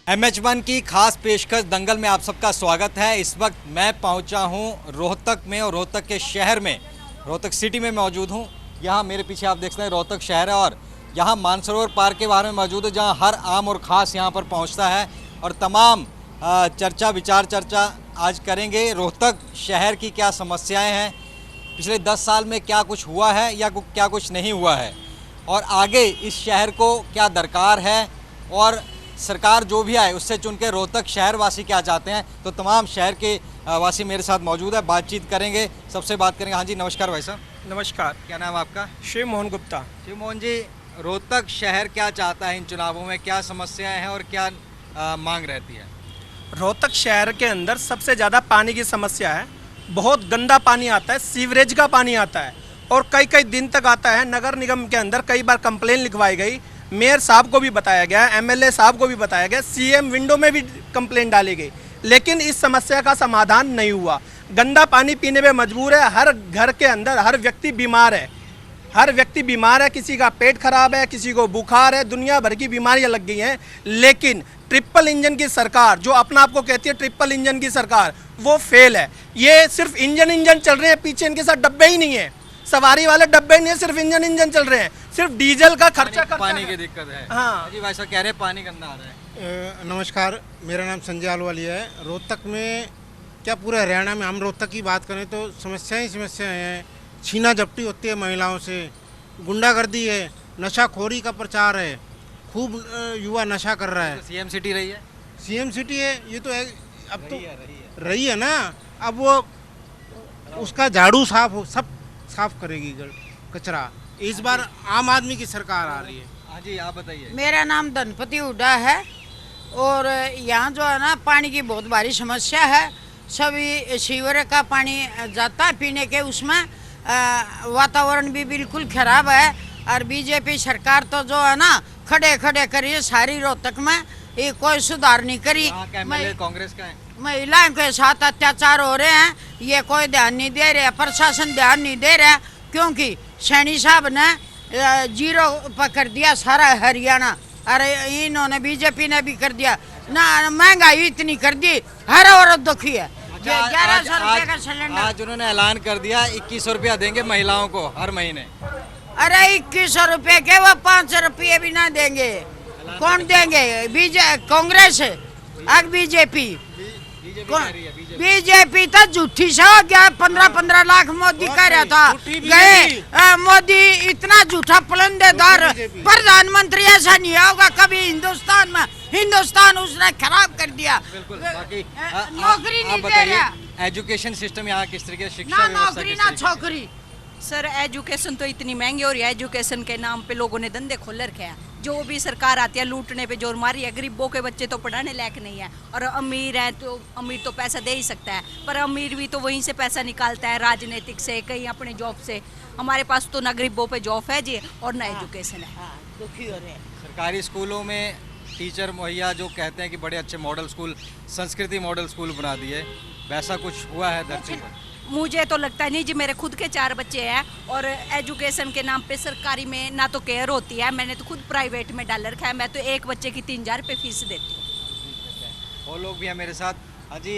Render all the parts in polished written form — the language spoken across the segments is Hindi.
MH1 की खास पेशकश दंगल में आप सबका स्वागत है। इस वक्त मैं पहुंचा हूं रोहतक में और रोहतक के शहर में, रोहतक सिटी में मौजूद हूं। यहां मेरे पीछे आप देख सकते हैं रोहतक शहर है और यहां मानसरोवर पार्क के बारे में मौजूद है, जहां हर आम और ख़ास यहां पर पहुंचता है और तमाम चर्चा आज करेंगे। रोहतक शहर की क्या समस्याएँ हैं, पिछले 10 साल में क्या कुछ हुआ है या क्या कुछ नहीं हुआ है, और आगे इस शहर को क्या दरकार है, और सरकार जो भी आए उससे चुन के रोहतक शहर वासी क्या चाहते हैं। तो तमाम शहर के वासी मेरे साथ मौजूद है, बातचीत करेंगे, सबसे बात करेंगे। हाँ जी, नमस्कार भाई साहब। नमस्कार। क्या नाम आपका? शिव मोहन गुप्ता। शिव मोहन जी, रोहतक शहर क्या चाहता है इन चुनावों में, क्या समस्याएं हैं और क्या मांग रहती है? रोहतक शहर के अंदर सबसे ज़्यादा पानी की समस्या है। बहुत गंदा पानी आता है, सीवरेज का पानी आता है और कई कई दिन तक आता है। नगर निगम के अंदर कई बार कंप्लेन लिखवाई गई, मेयर साहब को भी बताया गया, एमएलए साहब को भी बताया गया, सीएम विंडो में भी कंप्लेन डाली गई, लेकिन इस समस्या का समाधान नहीं हुआ। गंदा पानी पीने में मजबूर है। हर घर के अंदर हर व्यक्ति बीमार है, हर व्यक्ति बीमार है। किसी का पेट खराब है, किसी को बुखार है, दुनिया भर की बीमारियां लग गई हैं। लेकिन ट्रिपल इंजन की सरकार, जो अपना आपको कहती है ट्रिपल इंजन की सरकार, वो फेल है। ये सिर्फ इंजन चल रहे हैं, पीछे इनके साथ डब्बे ही नहीं है, सवारी वाले डब्बे नहीं है, सिर्फ इंजन चल रहे हैं। सिर्फ डीजल का खर्चा पानी की दिक्कत है। हाँ जी भाई साहब कह रहे हैं पानी गंदा आ रहा है। नमस्कार, मेरा नाम संजय आलवालिया है। रोहतक में क्या पूरे हरियाणा में, हम रोहतक की बात करें तो समस्याएं ही समस्याएं हैं। छीना झपटी होती है महिलाओं से, गुंडागर्दी है, नशाखोरी का प्रचार है, खूब युवा नशा कर रहा है। सीएम सिटी रही है, सीएम सिटी है, ये तो है, अब तो रही है ना। अब वो उसका झाड़ू सब साफ करेगी कचरा। इस बार आम आदमी की सरकार आ रही है। हाँ जी, आप बताइए। मेरा नाम धनपति हुड्डा है और यहाँ जो है ना पानी की बहुत भारी समस्या है। सभी सीवर का पानी जाता है पीने के, उसमें वातावरण भी बिल्कुल खराब है। और बीजेपी सरकार तो जो है ना खड़े खड़े करिए सारी रोहतक में, ये कोई सुधार नहीं करी। कांग्रेस का है, महिलाओं के साथ अत्याचार हो रहे हैं, ये कोई ध्यान नहीं दे रहे, प्रशासन ध्यान नहीं दे रहा, क्योंकि सैनी साहब ने जीरो पकड़ दिया सारा हरियाणा। अरे इन्होंने बीजेपी ने भी कर दिया ना, महंगाई इतनी कर दी, हर औरत दुखी है। 1100 रुपये का सिलेंडर आज उन्होंने ऐलान कर दिया 2100 रुपया देंगे महिलाओं को हर महीने। अरे 2100 रुपये के वो 500 रुपये भी ना देंगे। कौन देंगे? कांग्रेस अब बीजेपी। बीजेपी तो झूठी सा हो गया। 15-15 लाख मोदी कह रहा था, गए मोदी इतना झूठा पलंदेदार प्रधानमंत्री ऐसा नहीं होगा कभी हिंदुस्तान में। हिंदुस्तान उसने खराब कर दिया। नौकरी नहीं दे रहा। एजुकेशन सिस्टम यहाँ किस तरीके से, ना नौकरी ना छोकरी। सर एजुकेशन तो इतनी महंगी हो रही है, एजुकेशन के नाम पे लोगों ने धंधे खोल रखे हैं। जो भी सरकार आती है लूटने पे जोर मारी है। गरीबों के बच्चे तो पढ़ाने लायक नहीं है, और अमीर है तो अमीर तो पैसा दे ही सकता है, पर अमीर भी तो वहीं से पैसा निकालता है, राजनीतिक से, कहीं अपने जॉब से। हमारे पास तो ना गरीबों पे जॉब है जी और ना एजुकेशन है। दुखी हो रहे हैं। सरकारी स्कूलों में टीचर मुहैया जो कहते हैं कि बड़े अच्छे मॉडल स्कूल, संस्कृति मॉडल स्कूल बना दिए, वैसा कुछ हुआ है धरती पर? मुझे तो लगता है नहीं जी। मेरे खुद के 4 बच्चे हैं और एजुकेशन के नाम पे सरकारी में ना तो केयर होती है। मैंने तो खुद प्राइवेट में डाल रखा है। मैं तो एक बच्चे की 3000 रुपये फीस देती हूँ। और लोग भी हैं मेरे साथ। हाँ जी,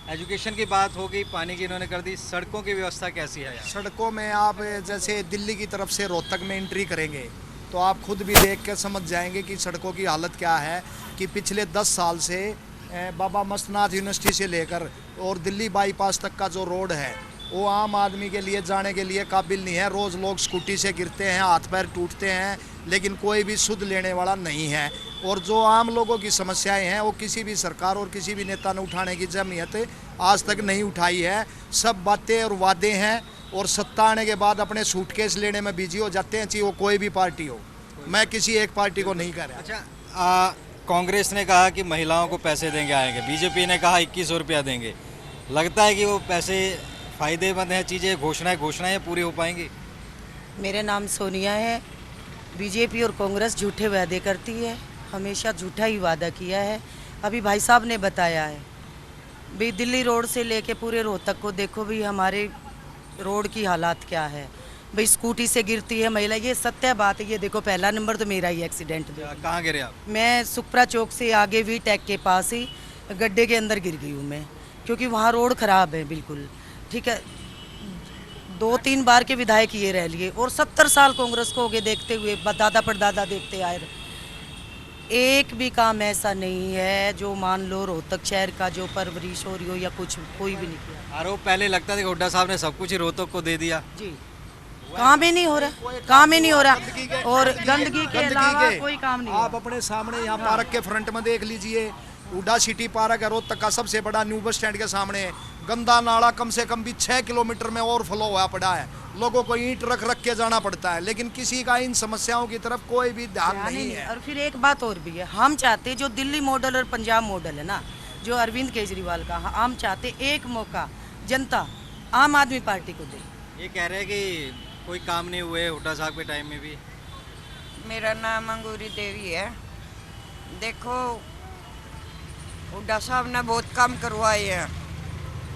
एजुकेशन की बात होगी, पानी की इन्होंने कर दी, सड़कों की व्यवस्था कैसी है यहाँ? सड़कों में आप जैसे दिल्ली की तरफ से रोहतक में एंट्री करेंगे तो आप खुद भी देख कर समझ जाएंगे कि सड़कों की हालत क्या है। कि पिछले 10 साल से बाबा मस्तनाथ यूनिवर्सिटी से लेकर और दिल्ली बाईपास तक का जो रोड है वो आम आदमी के लिए जाने के लिए काबिल नहीं है। रोज़ लोग स्कूटी से गिरते हैं, हाथ पैर टूटते हैं, लेकिन कोई भी सुध लेने वाला नहीं है। और जो आम लोगों की समस्याएं हैं वो किसी भी सरकार और किसी भी नेता ने उठाने की जमीयत आज तक नहीं उठाई है। सब बातें और वादे हैं, और सत्ता आने के बाद अपने सूटकेस लेने में बिजी हो जाते हैं, चाहे वो कोई भी पार्टी हो। मैं किसी एक पार्टी को नहीं कह रहा। अच्छा, कांग्रेस ने कहा कि महिलाओं को पैसे देंगे आएंगे, बीजेपी ने कहा 2100 रुपया देंगे। लगता है कि वो पैसे फ़ायदेमंद हैं, चीज़ें घोषणाएं पूरी हो पाएंगी? मेरा नाम सोनिया है। बीजेपी और कांग्रेस झूठे वादे करती है, हमेशा झूठा ही वादा किया है। अभी भाई साहब ने बताया है भी, दिल्ली रोड से लेके पूरे रोहतक को देखो भी, हमारे रोड की हालात क्या है। भाई स्कूटी से गिरती है महिला, ये सत्य बात है। ये देखो पहला नंबर तो मेरा ही एक्सीडेंट हुआ। कहाँ गिरे आप? मैं सुखपुरा चौक से आगे वी टैग के पास ही गड्ढे के अंदर गिर गई हूँ मैं, क्योंकि वहाँ रोड ख़राब है बिल्कुल। ठीक है, 2-3 बार के विधायक ये रह लिए और 70 साल कांग्रेस को हो गए देखते हुए, दादा परदादा देखते आए। एक भी काम ऐसा नहीं है जो मान लो रोहतक शहर का जो परवरिश हो रही हो या कुछ, कोई भी नहीं किया। आरोप पहले लगता था कि हुड्डा साहब ने सब कुछ ही रोहतक को दे दिया। जी, काम ही नहीं हो रहा, काम ही नहीं हो रहा, और गंदगी के अलावा कोई काम नहीं। आप अपने सामने यहाँ पार्क के फ्रंट में देख लीजिए, हुड्डा सिटी पार्क है रोहतक का सबसे बड़ा, न्यू बस स्टैंड के सामने गंदा नाला कम से कम भी 6 किलोमीटर में ओवरफ्लो हुआ पड़ा है। लोगों को ईंट रख रख के जाना पड़ता है, लेकिन किसी का इन समस्याओं की तरफ कोई भी ध्यान नहीं है। और फिर एक बात और भी है, हम चाहते जो दिल्ली मॉडल और पंजाब मॉडल है ना, जो अरविंद केजरीवाल का, हम चाहते एक मौका जनता आम आदमी पार्टी को दे। ये कह रहे हैं कि कोई काम नहीं हुए हुड्डा साहब के टाइम में भी। मेरा नाम अंगूरी देवी है। देखो, हुड्डा साहब ने बहुत काम करवाए हैं,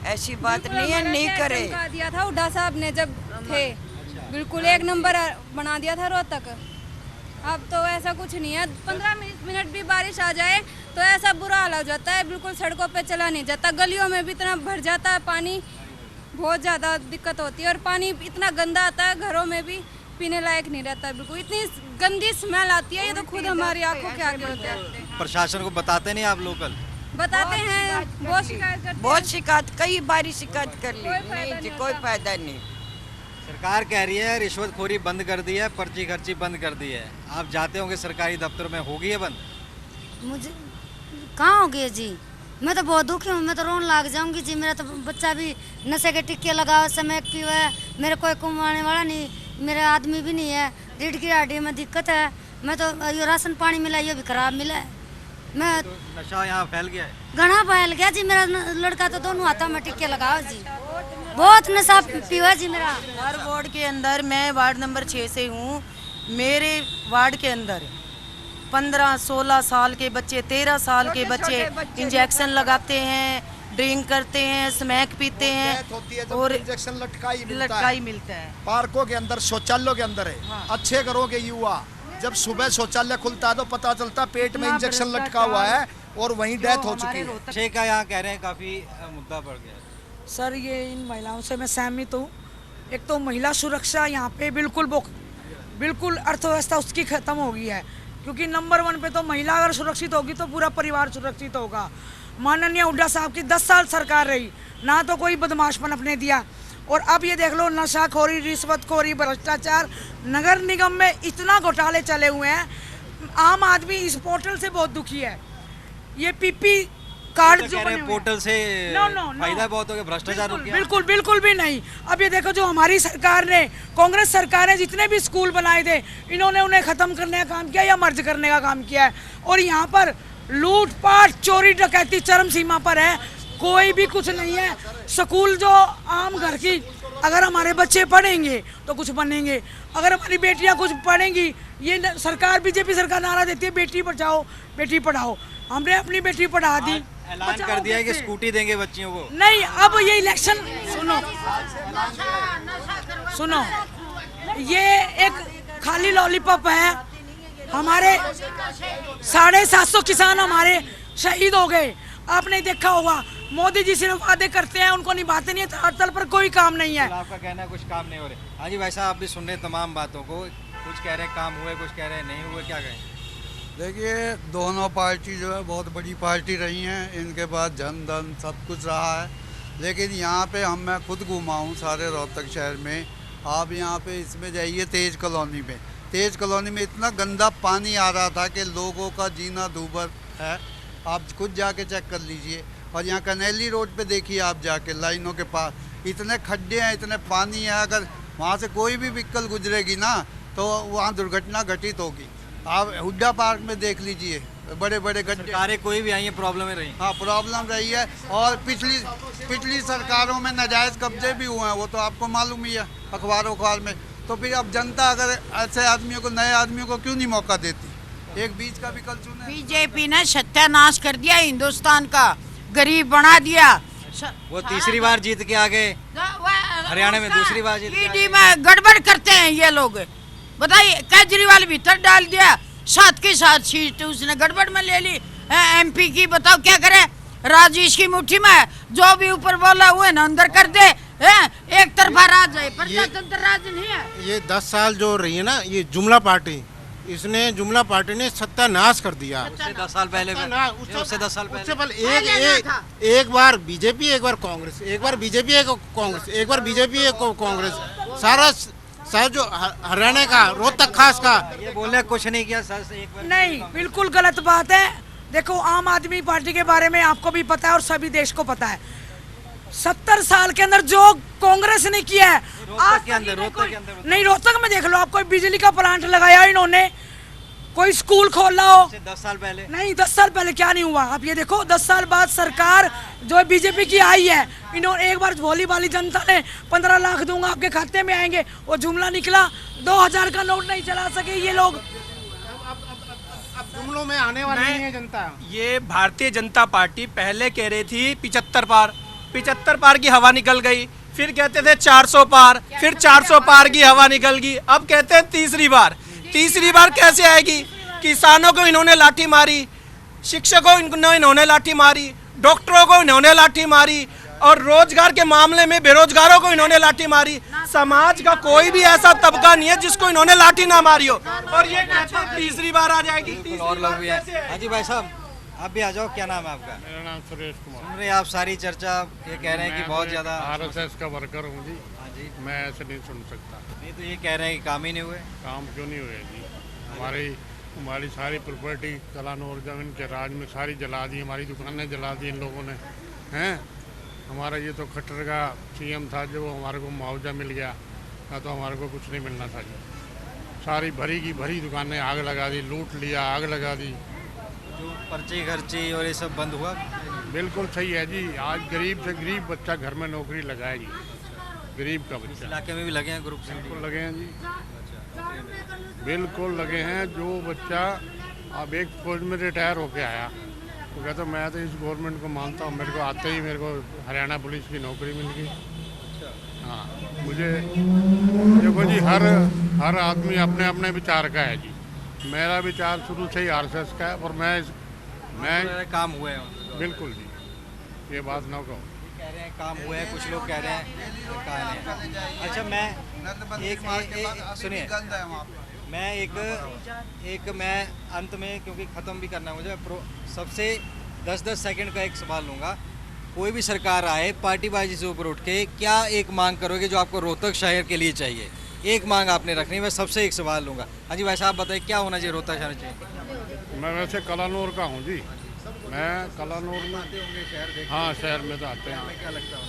ऐसी बात नहीं है नहीं करे। दिया था हुड्डा साहब ने जब थे, बिल्कुल 1 नंबर बना दिया था रोहतक। अब तो ऐसा कुछ नहीं है, 15 मिनट भी बारिश आ जाए तो ऐसा बुरा हाल हो जाता है, बिल्कुल सड़कों पे चला नहीं जाता, गलियों में भी इतना भर जाता है पानी, बहुत ज़्यादा दिक्कत होती है। और पानी इतना गंदा आता है, घरों में भी पीने लायक नहीं रहता, बिल्कुल इतनी गंदी स्मेल आती है, ये तो खुद हमारी आंखों के आगे होते हैं। प्रशासन को बताते नहीं आप लोकल? बताते हैं, बहुत शिकायत करते हैं। बहुत शिकायत, कई बारी शिकायत कर ली, कोई फायदा नहीं। सरकार कह रही है रिश्वतखोरी बंद कर दी है, पर्ची खर्ची बंद कर दी है। आप जाते होंगे सरकारी दफ्तर में, होगी है बंद? मुझे कहाँ हो गया जी, मैं तो बहुत दुखी हूँ, मैं तो रोने लग जाऊंगी जी। मेरा तो बच्चा भी नशे के टिक्के लगा, समय पीवा है, मेरे कोई कमाने वाला नहीं, मेरे आदमी भी नहीं है, रीढ़ की हड्डी में दिक्कत है। मैं तो ये राशन पानी मिला, ये भी खराब मिला है। मैं तो नशा यहाँ फैल गया है, घना फैल गया जी। मेरा लड़का तो दोनों हाथों में टिक्के लगाओ जी, बहुत नशा पीवा जी मेरा। हर वार्ड के अंदर, मैं वार्ड नंबर 6 से हूँ, मेरे वार्ड के अंदर 15-16 साल के बच्चे, 13 साल के बच्चे इंजेक्शन लगाते हैं, ड्रिंक करते हैं, स्मैक पीते हैं और इंजेक्शन लटकाई मिलता है। पार्कों के अंदर, शौचालयों के अंदर है। हाँ। अच्छे घरों के युवा जब सुबह शौचालय खुलता है तो पता चलता पेट में इंजेक्शन लटका हुआ है और वहीं डेथ हो चुकी है। नशे का यहाँ कह रहे हैं काफी मुद्दा बढ़ गया है। सर, ये इन महिलाओं से मैं सहमत हूँ। एक तो महिला सुरक्षा यहाँ पे बिल्कुल अर्थव्यवस्था उसकी खत्म हो गई है, क्योंकि नंबर 1 पे तो महिला अगर सुरक्षित होगी तो पूरा परिवार सुरक्षित होगा। माननीय हुड्डा साहब की 10 साल सरकार रही, ना तो कोई बदमाशपन अपने दिया, और अब ये देख लो नशाखोरी, रिश्वतखोरी, भ्रष्टाचार, नगर निगम में इतना घोटाले चले हुए हैं। आम आदमी इस पोर्टल से बहुत दुखी है। ये पीपी कार्ड तो जो कह रहे बने हैं हुए हैं। पोर्टल से फायदा बहुत हो गया, भ्रष्टाचार हो गया। बिल्कुल भी नहीं। अब ये देखो, जो हमारी सरकार ने, कांग्रेस सरकार ने जितने भी स्कूल बनाए थे, इन्होंने उन्हें खत्म करने का काम किया या मर्ज करने का काम किया है। और यहाँ पर लूटपाट, चोरी डकैती चरम सीमा पर है, कोई भी कुछ नहीं है। स्कूल जो आम घर की, अगर हमारे बच्चे पढ़ेंगे तो कुछ बनेंगे, अगर हमारी बेटियां कुछ पढ़ेंगी, ये सरकार, बीजेपी सरकार नारा देती है बेटी बचाओ बेटी पढ़ाओ, हमने अपनी बेटी पढ़ा दी। ऐलान कर दिया है कि स्कूटी देंगे बच्चियों को। नहीं, अब ये इलेक्शन, सुनो, ये एक खाली लॉलीपॉप है। हमारे 750 किसान हमारे शहीद हो गए, आपने देखा होगा। मोदी जी सिर्फ वादे करते हैं, उनको निभाते नहीं है, तल पर कोई काम नहीं है। आपका कहना है कुछ काम नहीं हो रहे। हाँ जी भाई साहब, आप भी सुन रहे तमाम बातों को, कुछ कह रहे हैं काम हुए, कुछ कह रहे हैं नहीं हुए, क्या कहें? देखिए, दोनों पार्टी जो है बहुत बड़ी पार्टी रही हैं, इनके पास जन धन सब कुछ रहा है, लेकिन यहाँ पे मैं खुद घुमा हूँ सारे रोहतक शहर में। आप यहाँ पे इसमें जाइए तेज कॉलोनी में, तेज कॉलोनी में इतना गंदा पानी आ रहा था कि लोगों का जीना दूभर है। आप खुद जाके चेक कर लीजिए। और यहाँ कनेली रोड पे देखिए आप जाके, लाइनों के पास इतने खड्डे हैं, इतने पानी है, अगर वहाँ से कोई भी व्हीकल गुजरेगी ना तो वहाँ दुर्घटना घटित होगी। आप हुड्डा पार्क में देख लीजिए, बड़े बड़े गड्ढे। सरकारें कोई भी आई है, प्रॉब्लम रही। हाँ, प्रॉब्लम रही है। और पिछली सरकारों में नाजायज़ कब्जे भी हुए हैं, वो तो आपको मालूम ही है अखबार में। तो फिर अब जनता अगर ऐसे आदमियों को, नए आदमियों को क्यों नहीं मौका देती? एक बीच का विकल्प चुने। बीजेपी ने सत्यानाश कर दिया हिंदुस्तान का, गरीब बना दिया। वो तीसरी बार जीत के आ गए। हरियाणा में दूसरी बार जीत गया। ईडी में गड़बड़ करते हैं ये लोग। बताइए, केजरीवाल भीतर डाल दिया, 7 की 7 सीट उसने गड़बड़ में ले ली। एमपी की बताओ क्या करे, राजेश की मुट्ठी में जो भी ऊपर बोला हुआ है ना अंदर कर दे, एक तरफा राज है, प्रजातंत्र राज नहीं है। ये 10 साल जो रही है ना, ये जुमला पार्टी, इसने जुमला पार्टी ने सत्यानाश कर दिया। उससे 10 साल पहले उससे 10 साल उससे पहले पहले एक बार बीजेपी, एक बार कांग्रेस, एक बार बीजेपी, एक कांग्रेस, एक बार बीजेपी, एक कांग्रेस, सारा जो हरियाणा का रोहतक खास का ये बोले कुछ नहीं किया सर से एक बार। नहीं, बिल्कुल गलत बात है। देखो, आम आदमी पार्टी के बारे में आपको भी पता है और सभी देश को पता है। 70 साल के अंदर जो कांग्रेस ने किया है, रोहतक के अंदर नहीं, रोहतक में देख लो आप, कोई बिजली का प्लांट लगाया इन्होंने, कोई स्कूल खोला हो। 10 साल पहले नहीं, 10 साल पहले क्या नहीं हुआ। आप ये देखो, 10 साल बाद सरकार जो बीजेपी की आई है, इन्होंने एक बार भोली भाली जनता ने 15 लाख दूंगा आपके खाते में आएंगे, वो जुमला निकला। 2000 का नोट नहीं चला सके ये लोग। अब जुमलों में आने वाली नहीं है जनता। ये भारतीय जनता पार्टी पहले कह रही थी 75 पार की हवा निकल गई, फिर कहते थे 400 पार, फिर 400 पार की हवा निकल गई, अब कहते हैं तीसरी बार कैसे आएगी? किसानों को इन्होंने लाठी मारी, शिक्षकों को इन्होंने लाठी मारी, डॉक्टरों को इन्होंने लाठी मारी, और रोजगार के मामले में बेरोजगारों को इन्होंने लाठी मारी। समाज का कोई भी ऐसा तबका नहीं है जिसको इन्होंने लाठी ना मारी हो, और ये कहते हैं तीसरी बार आ जाएगी। और लोग भी हैं। हाँ जी भाई साहब, आप भी आ जाओ। क्या नाम है आपका? मेरा नाम सुरेश कुमार। सुन रहे आप सारी चर्चा, ये कह रहे हैं कि बहुत ज्यादा RSS का वर्कर हूँ जी। हाँ जी, मैं ऐसे नहीं सुन सकता। नहीं तो ये कह रहे हैं कि काम ही नहीं हुए। काम क्यों नहीं हुए जी? हमारी सारी प्रॉपर्टी कलानौर जमीन के राज में सारी जला दी, हमारी दुकानें जला दी इन लोगों ने, हैं। हमारा ये तो खट्टर का CM था, जो हमारे को मुआवजा मिल गया, ना तो हमारे को कुछ नहीं मिलना था जी। सारी भरी की भरी दुकानें आग लगा दी, लूट लिया, आग लगा दी। जो पर्ची खर्ची और ये सब बंद हुआ। बिल्कुल सही है जी। आज गरीब से गरीब बच्चा घर में नौकरी लगाए जी, गरीब का बच्चा। इलाके में भी लगे हैं ग्रुप से? बिल्कुल लगे हैं जी, बिल्कुल लगे हैं। जो बच्चा अब एक फौज में रिटायर होके आया, वो कहता मैं तो इस गवर्नमेंट को मानता हूँ, मेरे को आते ही मेरे को हरियाणा पुलिस की नौकरी मिल गई। हाँ, मुझे देखो जी, हर आदमी अपने अपने विचार का है जी। मेरा विचार शुरू से ही RSS का है, और मैं काम हुए हैं। बिल्कुल जी, ये बात ना कहो। कह रहे हैं काम हुए हैं, कुछ लोग कह रहे हैं काम नहीं है। अच्छा, मैं सुनिए, मैं अंत में, क्योंकि ख़त्म भी करना है मुझे, सबसे 10-10 सेकंड का एक सवाल लूँगा। कोई भी सरकार आए, पार्टीबाजी से ऊपर उठ के क्या एक मांग करोगे जो आपको रोहतक शहर के लिए चाहिए? एक मांग आपने रखनी, मैं सबसे एक सवाल लूँगा। हाँ जी भाई साहब, बताइए क्या होना चाहिए रोहतक शहर चाहिए? मैं वैसे कलानौर का हूँ जी, मैं कलानौर में, हाँ शहर में तो आते हैं। क्या लगता है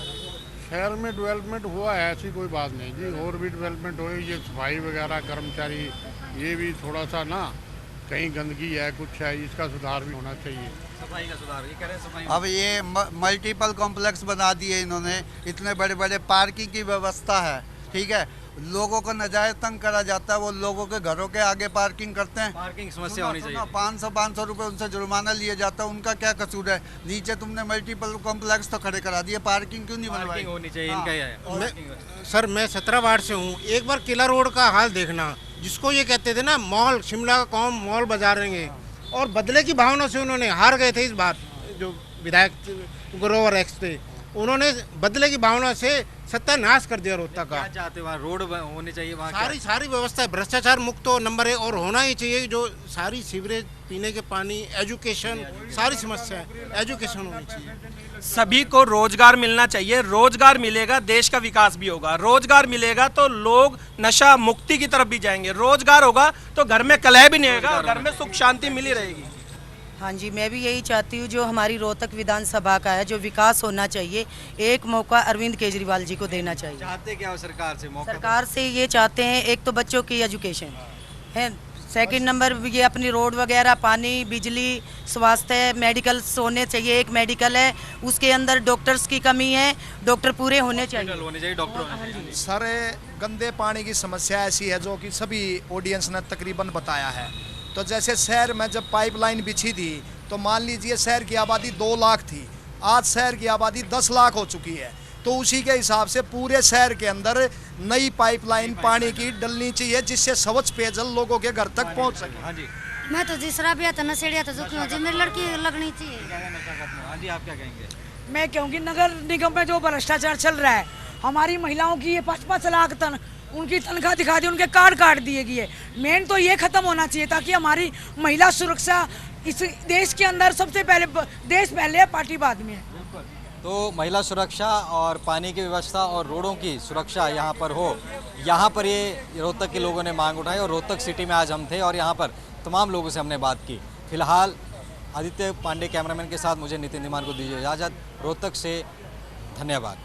शहर में डेवलपमेंट हुआ है, ऐसी कोई बात नहीं जी, और भी डेवलपमेंट हो। ये सफाई वगैरह, कर्मचारी, ये भी थोड़ा सा ना, कहीं गंदगी है, कुछ है, इसका सुधार भी होना चाहिए। सफाई का सुधार, ये कह रहे हैं सफाई। अब ये मल्टीपल कॉम्प्लेक्स बना दिए इन्होंने, इतने बड़े बड़े पार्किंग की व्यवस्था है, ठीक है। लोगों को नाजायज तंग करा जाता है, वो लोगों के घरों के आगे पार्किंग करते हैं। पार्किंग समस्या होनी चाहिए। 500 रुपए उनसे जुर्माना लिया जाता है, उनका क्या कसूर है? नीचे तुमने मल्टीपल कॉम्प्लेक्स तो खड़े करा दिए, पार्किंग क्यों नहीं बनवाई? होनी चाहिए, इनका ही है। सर, मैं 17 वार्ड से हूँ। एक बार किला रोड का हाल देखना, जिसको ये कहते थे ना मॉल, शिमला का कौम मॉल बाजारेंगे, और बदले की भावना से उन्होंने हार गए थे इस बार। जो विधायक ग्रोवर एक्स थे, उन्होंने बदले की भावना से सत्यानाश कर दिया रोहतक का। क्या चाहते वहाँ रोड होने चाहिए, वहाँ सारी व्यवस्था भ्रष्टाचार मुक्त तो नंबर 1 और होना ही चाहिए। जो सारी सीवरेज, पीने के पानी, एजुकेशन, सारी समस्या एजुकेशन होनी चाहिए। सभी को रोजगार मिलना चाहिए। रोजगार मिलेगा, देश का विकास भी होगा। रोजगार मिलेगा तो लोग नशा मुक्ति की तरफ भी जाएंगे। रोजगार होगा तो घर में कलह भी नहीं होगा, घर में सुख शांति मिली रहेगी। हाँ जी, मैं भी यही चाहती हूँ, जो हमारी रोहतक विधानसभा का है, जो विकास होना चाहिए, एक मौका अरविंद केजरीवाल जी को देना चाहिए। चाहते क्या हो सरकार से? मौका सरकार से ये चाहते हैं, एक तो बच्चों की एजुकेशन है, सेकंड नंबर ये अपनी रोड वगैरह, पानी, बिजली, स्वास्थ्य, मेडिकल होने चाहिए। एक मेडिकल है, उसके अंदर डॉक्टर्स की कमी है, डॉक्टर पूरे होने चाहिए डॉक्टर। सर, गंदे पानी की समस्या ऐसी है जो कि सभी ऑडियंस ने तकरीबन बताया है। तो जैसे शहर में जब पाइपलाइन बिछी थी, तो मान लीजिए शहर की आबादी 2 लाख थी, आज शहर की आबादी 10 लाख हो चुकी है। तो उसी के हिसाब से पूरे शहर के अंदर नई पाइपलाइन पानी की डलनी चाहिए, जिससे स्वच्छ पेयजल लोगों के घर तक पहुंच सके। हाँ जी, मैं तो जी शराबिया तो नशेड़िया तो जो जी मेरी लड़की लगनी चाहिए। हाँ जी, आप क्या कहेंगे? मैं कहूँगी नगर निगम में जो भ्रष्टाचार चल रहा है, हमारी महिलाओं की ये 5-5 लाख उनकी तनख्वाह दिखा दी, उनके कार्ड काट दिए गए। मेन तो ये खत्म होना चाहिए ताकि हमारी महिला सुरक्षा इस देश के अंदर सबसे पहले, देश पहले है पार्टी बाद में है। तो महिला सुरक्षा और पानी की व्यवस्था और रोडों की सुरक्षा यहाँ पर हो, यहाँ पर ये रोहतक के लोगों ने मांग उठाई और रोहतक सिटी में आज हम थे और यहाँ पर तमाम लोगों से हमने बात की। फिलहाल आदित्य पांडे कैमरामैन के साथ मुझे नितिन धीमान को दीजिए इजाज़त। रोहतक से धन्यवाद।